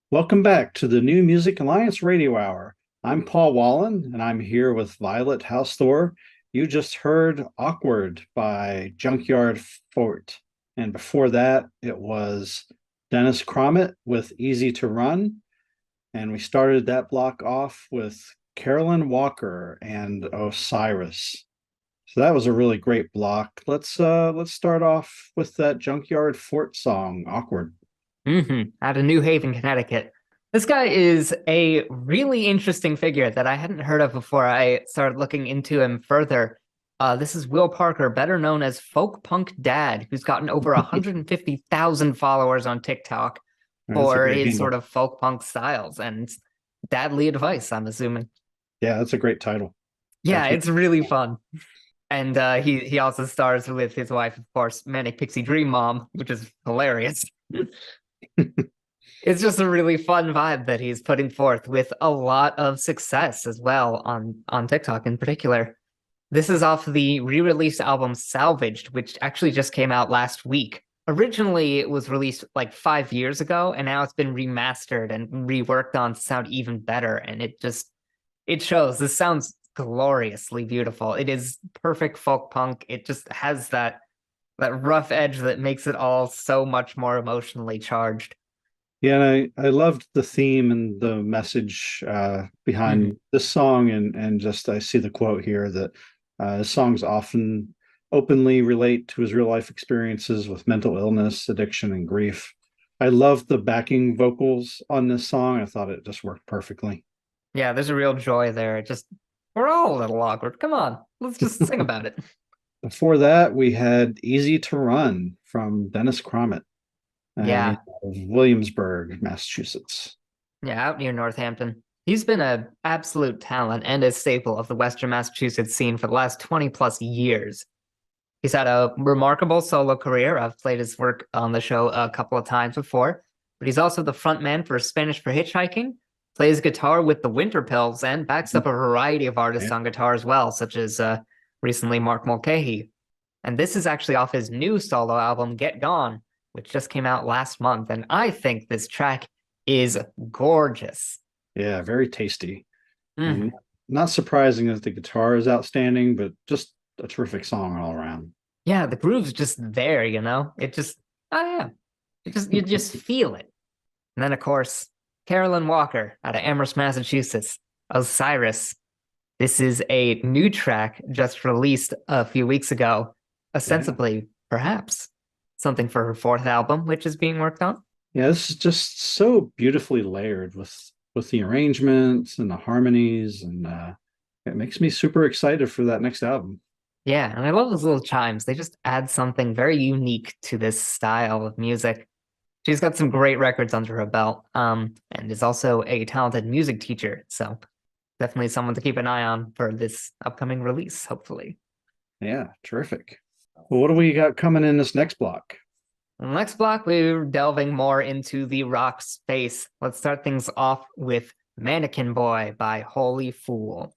Welcome back to the New Music Alliance Radio Hour. I'm Paul Wallen, and I'm here with Violet Hausthor. You just heard Awkward by Junkyard Fort. And before that, it was Dennis Crommett with Easy to Run. And we started that block off with Carolyn Walker and Osiris. So that was a really great block. Let's start off with that Junkyard Fort song, Awkward. Out of New Haven, Connecticut. This guy is a really interesting figure that I hadn't heard of before I started looking into him further. This is Will Parker, better known as Folk Punk Dad, who's gotten over 150,000 followers on TikTok for his handle. sort of folk punk styles and dadly advice, I'm assuming. Yeah, that's a great title. Yeah, it's really fun. And he also stars with his wife, of course, Manic Pixie Dream Mom, which is hilarious. It's just a really fun vibe that he's putting forth with a lot of success as well on TikTok in particular. This is off the re-released album Salvaged, which actually just came out last week. Originally, it was released like 5 years ago, and now it's been remastered and reworked on to sound even better. And it shows. This sounds gloriously beautiful. It is perfect folk punk. It just has that rough edge that makes it all so much more emotionally charged. Yeah, and I loved the theme and the message behind this song, and just I see the quote here that songs often openly relate to his real life experiences with mental illness, addiction, and grief. I loved the backing vocals on this song. I thought it just worked perfectly. Yeah, there's a real joy there. We're all a little awkward. Come on, let's just sing about it. Before that, we had Easy to Run from Dennis Crommett. Yeah. Williamsburg, Massachusetts. Yeah, out near Northampton. He's been an absolute talent and a staple of the Western Massachusetts scene for the last 20 plus years. He's had a remarkable solo career. I've played his work on the show a couple of times before, but he's also the frontman for Spanish for Hitchhiking, plays guitar with the Winter Pills, and backs up a variety of artists on guitar as well, such as recently Mark Mulcahy. And this is actually off his new solo album, Get Gone, which just came out last month. And I think this track is gorgeous. Yeah, very tasty. And not surprising that the guitar is outstanding, but just a terrific song all around. Yeah, the groove's just there, you know? It just, you just feel it. And then, of course, Carolyn Walker out of Amherst, Massachusetts, Osiris. This is a new track just released a few weeks ago, ostensibly, perhaps, something for her fourth album, which is being worked on. Yeah, this is just so beautifully layered with the arrangements and the harmonies, and it makes me super excited for that next album. Yeah, and I love those little chimes. They just add something very unique to this style of music. She's got some great records under her belt, and is also a talented music teacher, so definitely someone to keep an eye on for this upcoming release, hopefully. Yeah, terrific. Well, what do we got coming in this next block? In the next block, we're delving more into the rock space. Let's start things off with Mannequin Boy by Holy Fool.